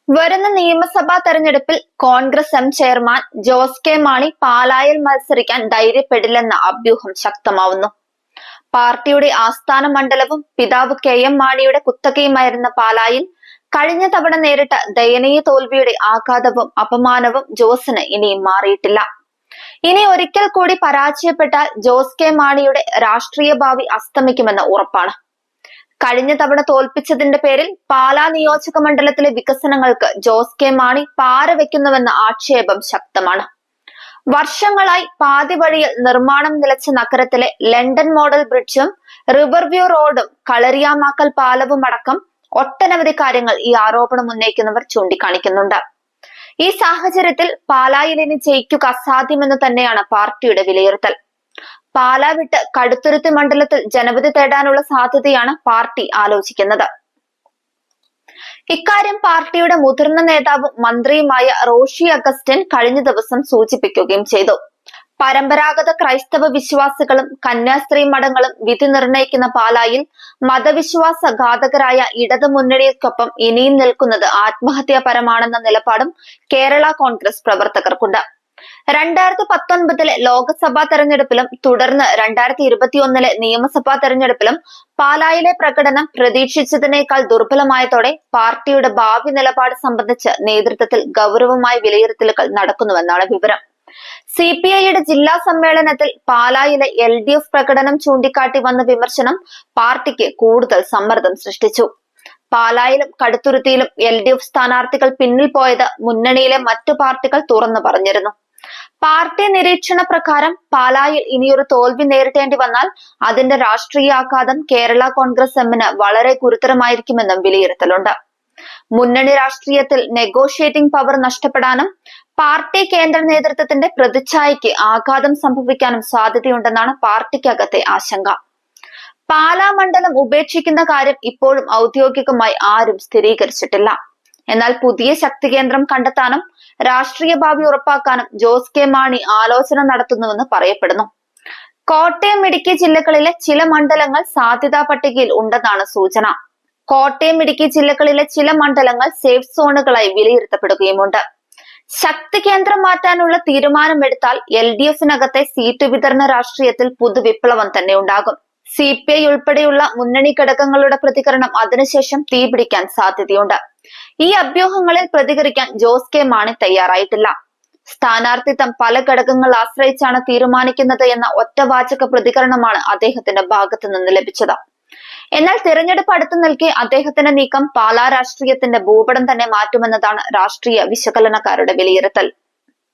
വരുന്ന നിയമസഭാ തെരഞ്ഞെടുപ്പിൽ Congress M chairman Jose K Mani പാലായിൽ മത്സരിക്കാൻ ധൈര്യപ്പെടില്ലെന്ന അഭ്യൂഹം ശക്തമാവുന്നു. പാർട്ടിയുടെ ആസ്ഥാന മണ്ഡലവും പിതാവ് കെ എം മാണിയുടെ കുത്തകയുമായിരുന്ന പാലായിൽ കഴിഞ്ഞ തവണ നേരിട്ട ദയനീയ തോൽവിയുടെ ആഘാതവും അപമാനവും ജോസിന് ഇനിയും മാറിയിട്ടില്ല. ഇനി ഒരിക്കൽ കൂടി പരാജയപ്പെട്ടാൽ ജോസ് കെ മാണിയുടെ രാഷ്ട്രീയ ഭാവി അസ്തമിക്കുമെന്ന് ഉറപ്പാണ്. കഴിഞ്ഞ തവണ തോൽപ്പിച്ചതിന്റെ പേരിൽ പാലാ നിയോജക മണ്ഡലത്തിലെ വികസനങ്ങൾക്ക് ജോസ് കെ മാണി പാര വെക്കുന്നുവെന്ന ആക്ഷേപം ശക്തമാണ്. വർഷങ്ങളായി പാതി വഴിയിൽ നിർമ്മാണം നിലച്ച നഗരത്തിലെ ലണ്ടൻ മോഡൽ ബ്രിഡ്ജും റിവർവ്യൂ റോഡും കളരിയാമാക്കൽ പാലവും അടക്കം ഒട്ടനവധി കാര്യങ്ങൾ ഈ ആരോപണം ഉന്നയിക്കുന്നവർ ചൂണ്ടിക്കാണിക്കുന്നുണ്ട്. ഈ സാഹചര്യത്തിൽ പാലായിൽ ഇനി ജയിക്കുക അസാധ്യമെന്ന് തന്നെയാണ് പാർട്ടിയുടെ വിലയിരുത്തൽ. പാലാ വിട്ട് കടുത്തുരുത്തി മണ്ഡലത്തിൽ ജനവിധി തേടാനുള്ള സാധ്യതയാണ് പാർട്ടി ആലോചിക്കുന്നത്. ഇക്കാര്യം പാർട്ടിയുടെ മുതിർന്ന നേതാവും മന്ത്രിയുമായ റോഷി അഗസ്റ്റിൻ കഴിഞ്ഞ ദിവസം സൂചിപ്പിക്കുകയും ചെയ്തു. പരമ്പരാഗത ക്രൈസ്തവ വിശ്വാസികളും കന്യാസ്ത്രീ മഠങ്ങളും വിധി നിർണയിക്കുന്ന പാലായിൽ മതവിശ്വാസ ഘാതകരായ ഇടതു മുന്നണിക്കൊപ്പം ഇനിയും നിൽക്കുന്നത് ആത്മഹത്യാപരമാണെന്ന നിലപാടും കേരള കോൺഗ്രസ് പ്രവർത്തകർക്കുണ്ട്. 2019 ലോക്സഭാ തെരഞ്ഞെടുപ്പിലും തുടർന്ന് 2021 നിയമസഭാ തെരഞ്ഞെടുപ്പിലും പാലായിലെ പ്രകടനം പ്രതീക്ഷിച്ചതിനേക്കാൾ ദുർബലമായതോടെ പാർട്ടിയുടെ ഭാവി നിലപാട് സംബന്ധിച്ച് നേതൃത്വത്തിൽ ഗൗരവമായ വിലയിരുത്തലുകൾ നടക്കുന്നുവെന്നാണ് വിവരം. CPIയുടെ ജില്ലാ സമ്മേളനത്തിൽ പാലായിലെ LDF പ്രകടനം ചൂണ്ടിക്കാട്ടി വന്ന വിമർശനം പാർട്ടിക്ക് കൂടുതൽ സമ്മർദ്ദം സൃഷ്ടിച്ചു. പാലായിലും കടുത്തുരുത്തിയിലും LDF സ്ഥാനാർത്ഥികൾ പിന്നിൽ പോയത് മുന്നണിയിലെ മറ്റു പാർട്ടികൾ തുറന്നു പറഞ്ഞിരുന്നു. പാർട്ടി നിരീക്ഷണ പ്രകാരം പാലായിൽ ഇനിയൊരു തോൽവി നേരിടേണ്ടി വന്നാൽ അതിന്റെ രാഷ്ട്രീയ ആഘാതം കേരള കോൺഗ്രസ് എമ്മിന് വളരെ ഗുരുതരമായിരിക്കുമെന്നും വിലയിരുത്തലുണ്ട്. മുന്നണി രാഷ്ട്രീയത്തിൽ നെഗോഷിയേറ്റിംഗ് പവർ നഷ്ടപ്പെടാനും പാർട്ടി കേന്ദ്ര നേതൃത്വത്തിന്റെ പ്രതിച്ഛായയ്ക്ക് ആഘാതം സംഭവിക്കാനും സാധ്യതയുണ്ടെന്നാണ് പാർട്ടിക്കകത്തെ ആശങ്ക. പാലാ മണ്ഡലം ഉപേക്ഷിക്കുന്ന കാര്യം ഇപ്പോഴും ഔദ്യോഗികമായി ആരും സ്ഥിരീകരിച്ചിട്ടില്ല. എന്നാൽ പുതിയ ശക്തി കേന്ദ്രം കണ്ടെത്താനും രാഷ്ട്രീയ ഭാവി ഉറപ്പാക്കാനും ജോസ് കെ മാണി ആലോചന നടത്തുന്നുവെന്ന് പറയപ്പെടുന്നു. കോട്ടയം, ഇടുക്കി ജില്ലകളിലെ ചില മണ്ഡലങ്ങൾ സാധ്യതാ പട്ടികയിൽ ഉണ്ടെന്നാണ് സൂചന. കോട്ടയം, ഇടുക്കി ജില്ലകളിലെ ചില മണ്ഡലങ്ങൾ സേഫ് സോണുകളായി വിലയിരുത്തപ്പെടുകയുമുണ്ട്. ശക്തി കേന്ദ്രം മാറ്റാനുള്ള തീരുമാനമെടുത്താൽ LDFനകത്തെ സീറ്റ് വിതരണ രാഷ്ട്രീയത്തിൽ പുതുവിപ്ലവം തന്നെ ഉണ്ടാകും. CPI ഉൾപ്പെടെയുള്ള മുന്നണി ഘടകങ്ങളുടെ പ്രതികരണം അതിനുശേഷം തീപിടിക്കാൻ സാധ്യതയുണ്ട്. ഈ അഭ്യൂഹങ്ങളിൽ പ്രതികരിക്കാൻ ജോസ് കെ മാണി തയ്യാറായിട്ടില്ല. സ്ഥാനാർത്ഥിത്വം പല ഘടകങ്ങൾ ആശ്രയിച്ചാണ് തീരുമാനിക്കുന്നത് എന്ന ഒറ്റവാചക പ്രതികരണമാണ് അദ്ദേഹത്തിന്റെ ഭാഗത്തു നിന്ന് ലഭിച്ചത്. എന്നാൽ തിരഞ്ഞെടുപ്പ് അടുത്തു നിൽക്കെ അദ്ദേഹത്തിന്റെ നീക്കം പാലാ രാഷ്ട്രീയത്തിന്റെ ഭൂപടം തന്നെ മാറ്റുമെന്നതാണ് രാഷ്ട്രീയ വിശകലനക്കാരുടെ വിലയിരുത്തൽ.